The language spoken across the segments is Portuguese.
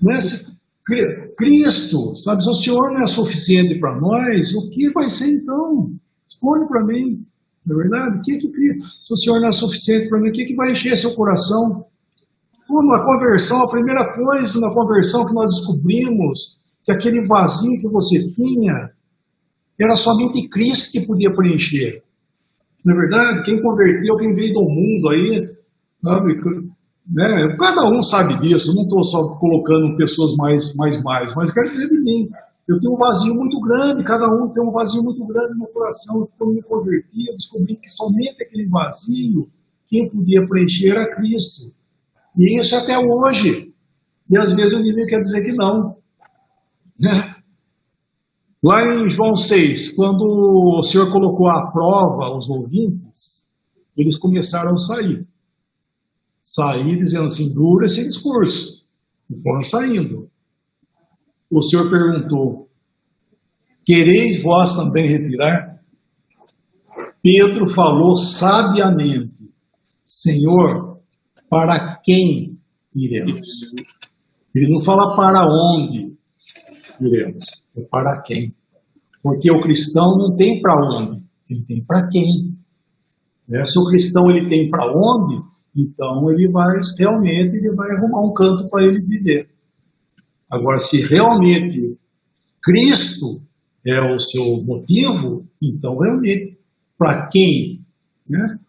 Né? Cristo, sabe, se o Senhor não é suficiente para nós, o que vai ser então? Responde para mim, não é verdade? Se o Senhor não é suficiente para mim, o que vai encher seu coração? Na conversão, a primeira coisa na conversão que nós descobrimos, que aquele vazio que você tinha, era somente Cristo que podia preencher. Não é verdade? Quem converteu, quem veio do mundo aí, sabe, né? Cada um sabe disso, eu não estou só colocando pessoas mais, mas quero dizer de mim, eu tenho um vazio muito grande, cada um tem um vazio muito grande no coração. Quando eu me converti, eu descobri que somente aquele vazio, quem podia preencher era Cristo. E isso até hoje. E às vezes o inimigo quer dizer que não. Né? Lá em João 6, quando o Senhor colocou à prova os ouvintes, eles começaram a sair. Sair dizendo assim, dura esse discurso. E foram saindo. O Senhor perguntou, quereis vós também retirar? Pedro falou sabiamente, Senhor, para quem iremos? Ele não fala para onde iremos, é para quem. Porque o cristão não tem para onde, ele tem para quem. Se o cristão ele tem para onde, então ele vai arrumar um canto para ele viver. Agora, se realmente Cristo é o seu motivo, então realmente, para quem? Né?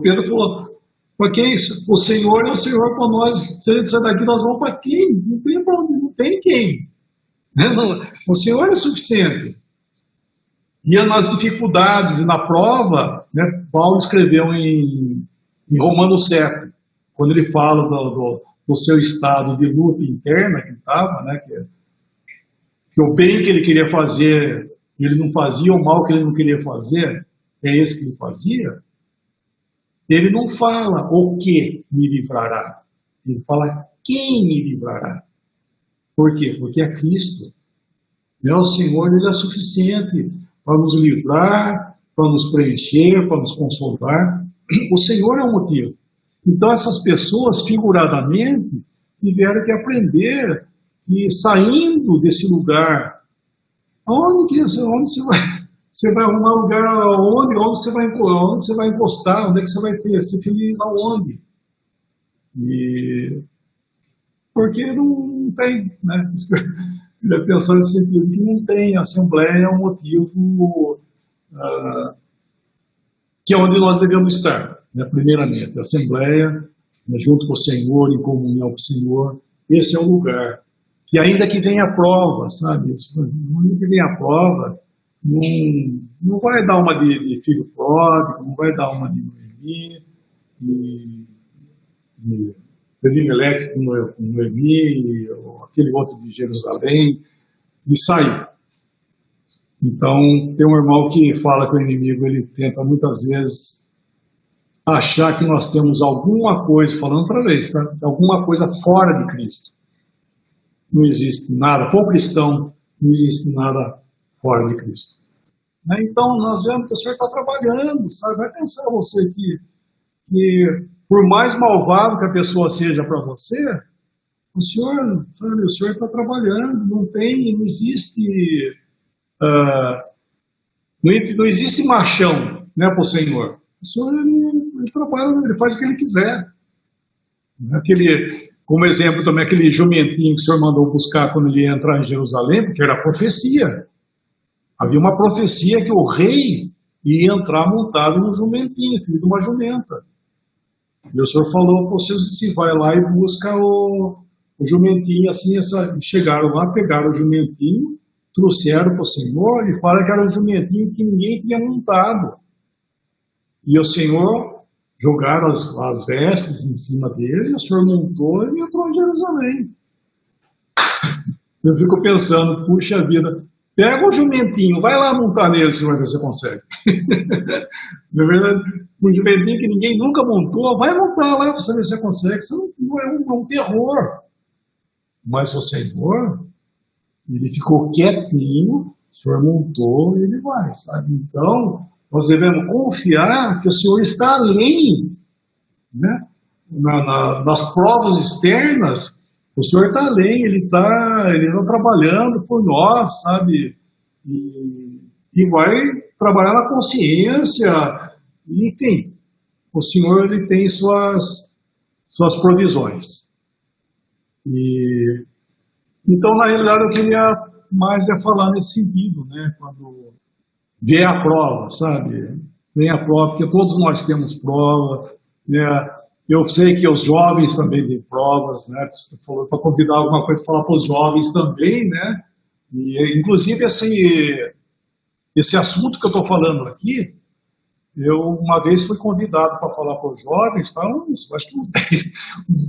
Pedro falou, para quem o Senhor é o Senhor para nós, se a gente sair daqui, nós vamos para quem? Não tem para onde, não tem quem. Né? Não, o Senhor é suficiente. E nas dificuldades e na prova, né, Paulo escreveu em Romanos 7, quando ele fala do seu estado de luta interna que estava, né, que o bem que ele queria fazer, ele não fazia, o mal que ele não queria fazer, é esse que ele fazia. Ele não fala o que me livrará, ele fala quem me livrará. Por quê? Porque é Cristo. O Senhor, ele é suficiente para nos livrar, para nos preencher, para nos consolar. O Senhor é o motivo. Então essas pessoas, figuradamente, tiveram que aprender que saindo desse lugar, onde você vai arrumar lugar, onde você vai encostar, onde é que você vai ser feliz, aonde? Porque não tem, né? Eu pensando nesse sentido, que não tem, a Assembleia é um motivo que é onde nós devemos estar, né? Primeiramente, a Assembleia, né, junto com o Senhor, em comunhão com o Senhor, esse é o lugar. Que ainda que venha a prova, sabe? Ainda que venha a prova, não vai dar uma de filho pródigo, não vai dar uma de Noemi, de Elimelec com Noemi, aquele outro de Jerusalém, e sair. Então, tem um irmão que fala que o inimigo, ele tenta muitas vezes achar que nós temos alguma coisa, falando outra vez, tá? Alguma coisa fora de Cristo. Não existe nada, para o cristão, não existe nada fora de Cristo. Então, nós vemos que o Senhor está trabalhando, sabe? Vai pensar você que por mais malvado que a pessoa seja para você, o Senhor, sabe, o Senhor está trabalhando, não existe, não existe machão, né, para o Senhor. O Senhor, ele trabalha, ele faz o que ele quiser. Como exemplo também, aquele jumentinho que o Senhor mandou buscar quando ele ia entrar em Jerusalém, porque era profecia. Havia uma profecia que o rei ia entrar montado no jumentinho, filho de uma jumenta. E o Senhor falou para vocês assim, vai lá e busca o jumentinho, assim, chegaram lá, pegaram o jumentinho, trouxeram para o Senhor e falaram que era um jumentinho que ninguém tinha montado. E o Senhor jogaram as vestes em cima dele, o Senhor montou e entrou em Jerusalém. Eu fico pensando, puxa vida, pega o jumentinho, vai lá montar nele, se vai ver se você consegue. Na verdade, um jumentinho que ninguém nunca montou, vai montar lá para você ver se você consegue. Isso não é um terror. Mas o Senhor, ele ficou quietinho, o Senhor montou e ele vai, sabe? Então, nós devemos confiar que o Senhor está além, né? Nas provas externas, O Senhor está além, ele tá trabalhando por nós, sabe? E vai trabalhar na consciência, enfim. O Senhor ele tem suas provisões. Então, na realidade, eu queria mais falar nesse sentido, né? Quando vem a prova, sabe? Vem a prova, porque todos nós temos prova, né? Eu sei que os jovens também têm provas, né? Você falou para convidar alguma coisa, falar para os jovens também, né? E, inclusive, esse assunto que eu estou falando aqui, eu uma vez fui convidado para falar para os jovens, acho que uns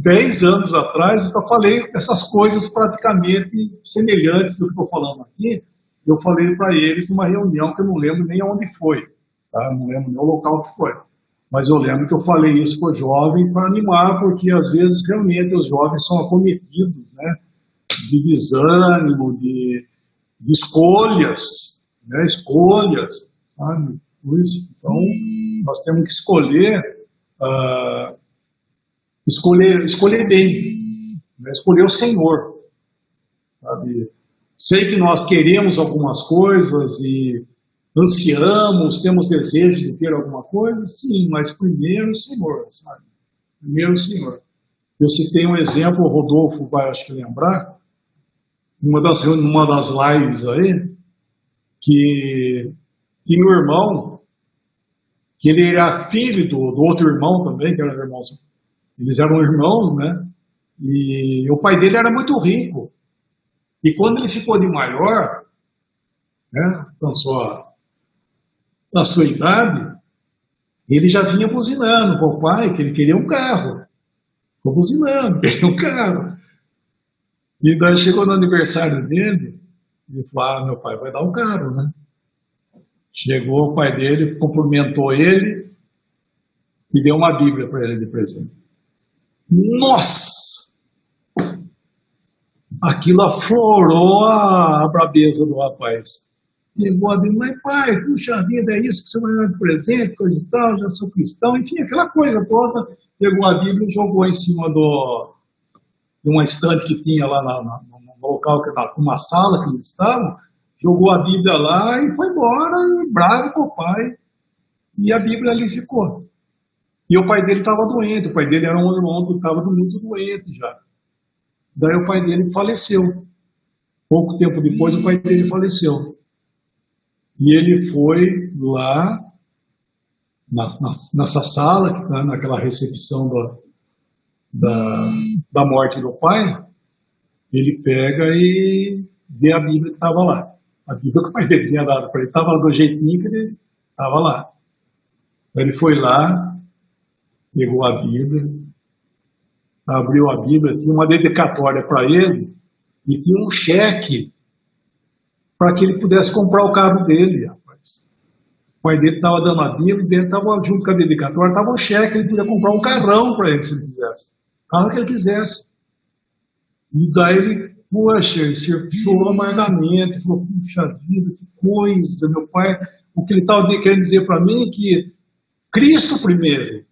10 anos atrás, eu falei essas coisas praticamente semelhantes do que estou falando aqui. Eu falei para eles numa reunião que eu não lembro nem onde foi, tá? Não lembro nem o local que foi. Mas eu lembro que eu falei isso para o jovem para animar, porque às vezes realmente os jovens são acometidos, né, de desânimo, de escolhas, né, escolhas, sabe? Por isso. Então, nós temos que escolher bem, né, escolher o Senhor, sabe? Sei que nós queremos algumas coisas e ansiamos, temos desejos de ter alguma coisa, sim, mas primeiro o Senhor, sabe? Primeiro o Senhor. Eu citei um exemplo, o Rodolfo vai, acho que lembrar, numa das lives aí, que meu irmão, que ele era filho do outro irmão também, que era irmão, eles eram irmãos, né? E o pai dele era muito rico. E quando ele ficou de maior, né, na sua idade, ele já vinha buzinando para o pai que ele queria um carro. Ficou buzinando, queria um carro. E daí chegou no aniversário dele, ele falou, meu pai vai dar um carro, né? Chegou o pai dele, cumprimentou ele e deu uma Bíblia para ele de presente. Nossa! Aquilo aflorou a brabeza do rapaz. Pegou a Bíblia, mas pai, puxa vida, é isso que você vai dar de presente, coisa e tal, já sou cristão, enfim, aquela coisa toda. Pegou a Bíblia e jogou em cima de uma estante que tinha lá no local, numa sala que eles estavam, jogou a Bíblia lá e foi embora, e bravo com o pai, e a Bíblia ali ficou. E o pai dele estava doente, o pai dele era um irmão que estava muito doente já. Daí o pai dele faleceu. Pouco tempo depois o pai dele faleceu. E ele foi lá, nessa sala, que está naquela recepção da morte do pai, ele pega e vê a Bíblia que estava lá. A Bíblia que o pai dele tinha dado para ele, estava do jeitinho que ele estava lá. Ele foi lá, pegou a Bíblia, abriu a Bíblia, tinha uma dedicatória para ele e tinha um cheque para que ele pudesse comprar o carro dele, rapaz. O pai dele estava dando a Bíblia, e dele estava junto com a dedicatória, estava o cheque, ele podia comprar um carrão para ele, se ele quisesse. O carro que ele quisesse. E daí ele, poxa, ele chorou amargamente, falou, puxa vida, que coisa, meu pai. O que ele estava querendo dizer para mim é que Cristo primeiro.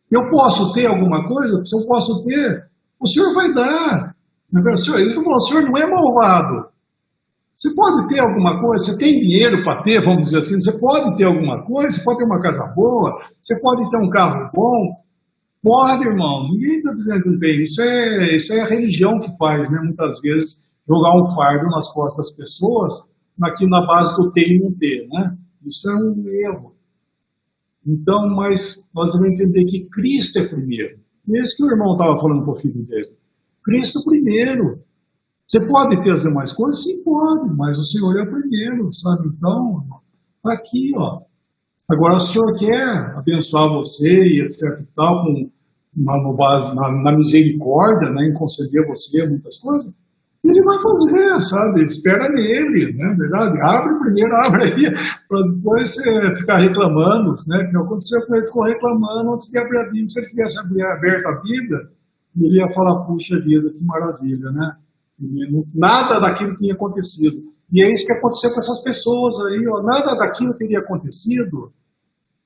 Eu posso ter alguma coisa? Se eu posso ter, o Senhor vai dar. Ele falou, o Senhor não é malvado. Você pode ter alguma coisa, você tem dinheiro para ter, vamos dizer assim, você pode ter alguma coisa, você pode ter uma casa boa, você pode ter um carro bom. Pode, irmão, ninguém está dizendo que não tem. Isso é a religião que faz, né? Muitas vezes, jogar um fardo nas costas das pessoas, aqui na base do ter e não ter, né? Isso é um erro. Então, mas nós devemos entender que Cristo é primeiro. E é isso que o irmão estava falando para o filho dele. Cristo primeiro. Você pode ter as demais coisas? Sim, pode, mas o Senhor é o primeiro, sabe? Então, aqui, ó. Agora, se o Senhor quer abençoar você e etc e tal, na misericórdia, né, em conceder a você muitas coisas, ele vai fazer, sabe? Espera nele, né? Verdade? Abre aí, para depois você ficar reclamando, né? Que aconteceu com ele, ficou reclamando antes de abrir a Bíblia. Se ele tivesse aberto a Bíblia, ele ia falar, puxa vida, que maravilha, né? Nada daquilo tinha acontecido. E é isso que aconteceu com essas pessoas aí, ó. Nada daquilo teria acontecido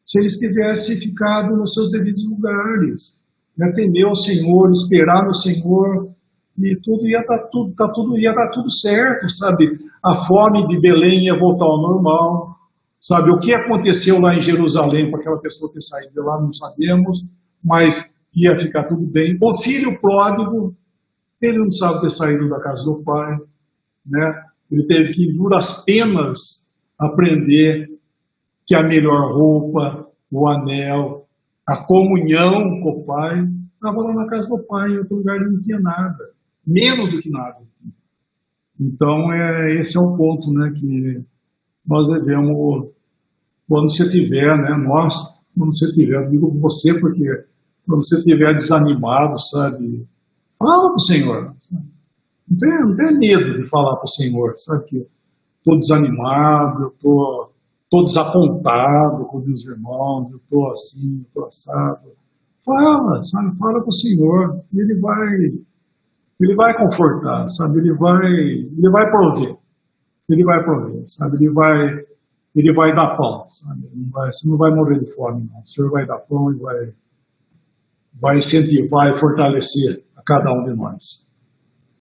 se eles tivessem ficado nos seus devidos lugares, né? Temer o Senhor, esperar no Senhor, e tudo ia dar ia dar tudo certo, sabe? A fome de Belém ia voltar ao normal, sabe? O que aconteceu lá em Jerusalém para aquela pessoa ter saído de lá, não sabemos, mas ia ficar tudo bem. O filho pródigo, ele não sabe ter saído da casa do pai, né? Ele teve que, duras penas, aprender que a melhor roupa, o anel, a comunhão com o pai, estava lá na casa do pai, em outro lugar ele não tinha nada, menos do que nada. Então, esse é o ponto, né, que nós devemos, quando você tiver, né, quando você tiver, eu digo você, porque quando você estiver desanimado, sabe, fala para o Senhor, sabe? Não tem medo de falar para o Senhor, sabe, que estou desanimado, eu estou desapontado com meus irmãos, eu estou assim, estou assado. Fala, sabe, fala para o Senhor, ele vai confortar, sabe, ele vai prover, sabe, ele vai dar pão, sabe, você não vai morrer de fome, não. O Senhor vai dar pão e vai incentivar e fortalecer a cada um de nós.